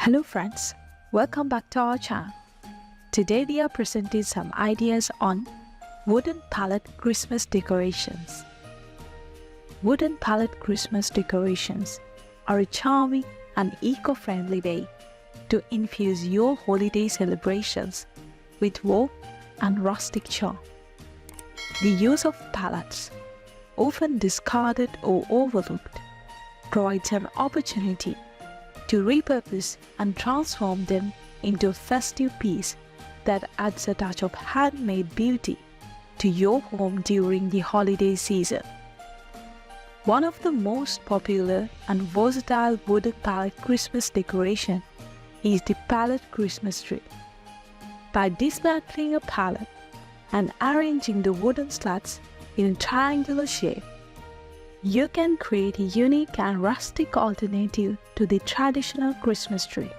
Hello friends, welcome back to our channel. Today we are presenting some ideas on wooden pallet Christmas decorations. Wooden pallet Christmas decorations are a charming and eco-friendly way to infuse your holiday celebrations with warmth and rustic charm. The use of pallets, often discarded or overlooked, provides an opportunity to repurpose and transform them into a festive piece that adds a touch of handmade beauty to your home during the holiday season. One of the most popular and versatile wooden pallet Christmas decoration is the Pallet Christmas tree. By dismantling a pallet and arranging the wooden slats in a triangular shape, you can create a unique and rustic alternative to the traditional Christmas tree.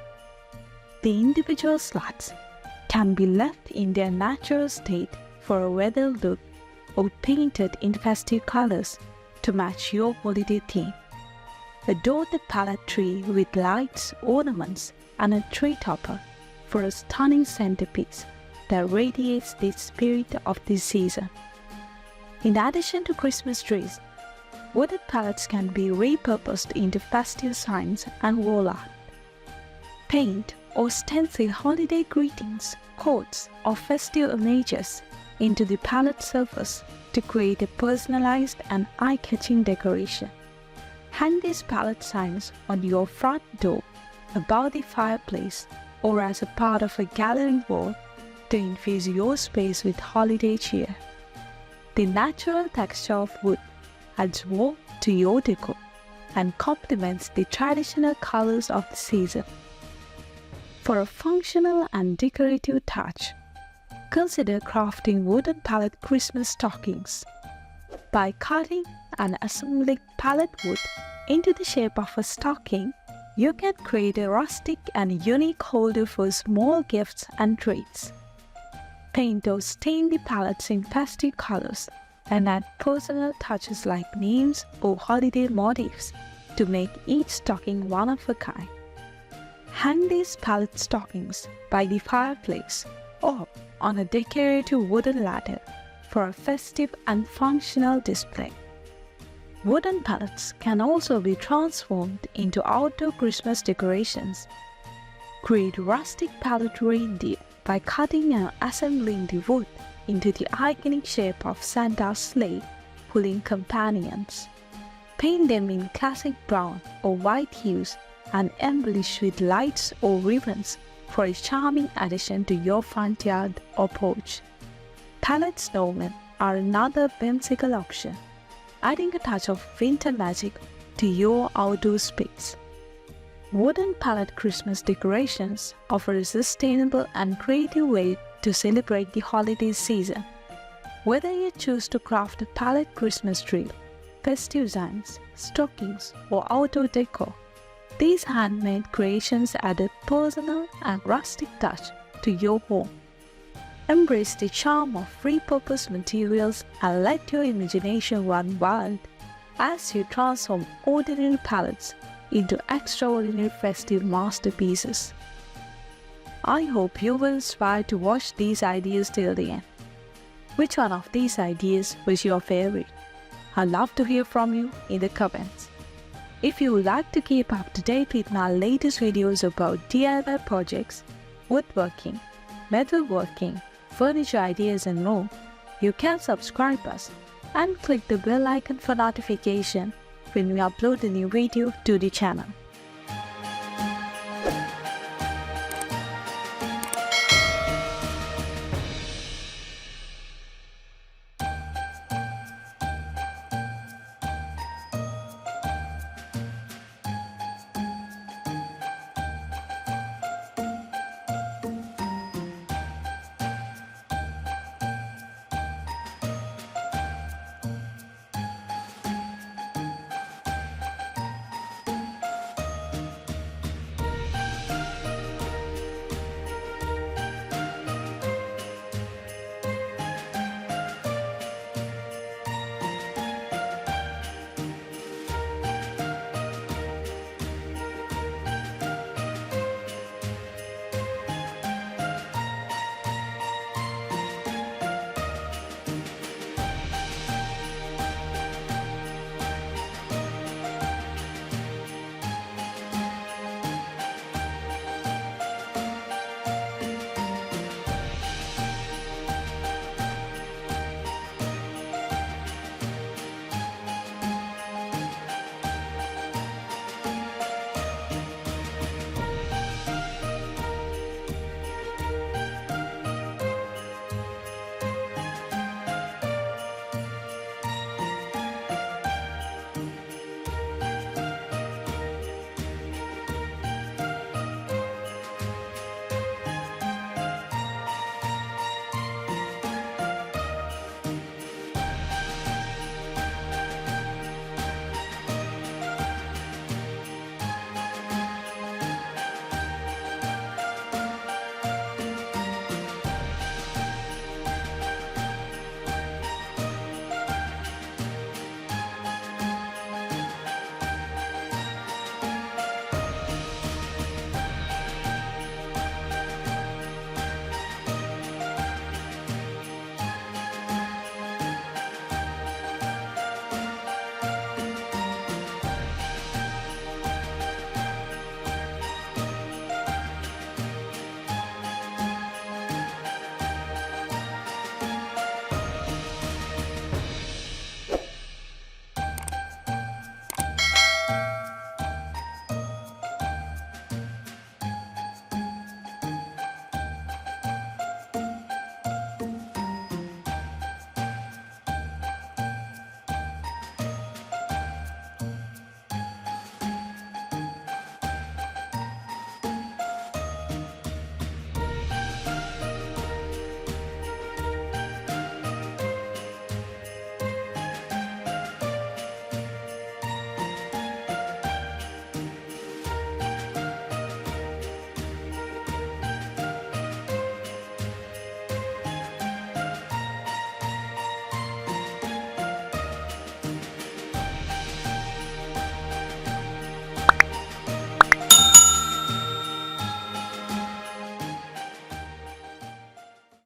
The individual slats can be left in their natural state for a weathered look or painted in festive colors to match your holiday theme. Adorn the pallet tree with lights, ornaments, and a tree topper for a stunning centerpiece that radiates the spirit of this season. In addition to Christmas trees, wooden pallets can be repurposed into festive signs and wall art. Paint or stencil holiday greetings, quotes, or festive images into the pallet surface to create a personalized and eye-catching decoration. Hang these pallet signs on your front door, above the fireplace, or as a part of a gallery wall to infuse your space with holiday cheer. The natural texture of wood adds warmth to your decor and complements the traditional colors of the season. For a functional and decorative touch, consider crafting wooden pallet Christmas stockings. By cutting and assembling pallet wood into the shape of a stocking, you can create a rustic and unique holder for small gifts and treats. Paint or stain the pallets in festive colors and add personal touches like names or holiday motifs to make each stocking one of a kind. Hang these pallet stockings by the fireplace or on a decorative wooden ladder for a festive and functional display. Wooden pallets can also be transformed into outdoor Christmas decorations. Create rustic pallet reindeer by cutting and assembling the wood into the iconic shape of Santa's sleigh pulling companions. Paint them in classic brown or white hues and embellish with lights or ribbons for a charming addition to your front yard or porch. Pallet snowmen are another whimsical option, adding a touch of winter magic to your outdoor space. Wooden pallet Christmas decorations offer a sustainable and creative way to celebrate the holiday season. Whether you choose to craft a pallet Christmas tree, festive signs, stockings, or outdoor decor, these handmade creations add a personal and rustic touch to your home. Embrace the charm of repurposed materials and let your imagination run wild as you transform ordinary pallets into extraordinary festive masterpieces. I hope you were inspired to watch these ideas till the end. Which one of these ideas was your favorite? I'd love to hear from you in the comments. If you would like to keep up to date with my latest videos about DIY projects, woodworking, metalworking, furniture ideas and more, you can subscribe us and click the bell icon for notification when we upload a new video to the channel.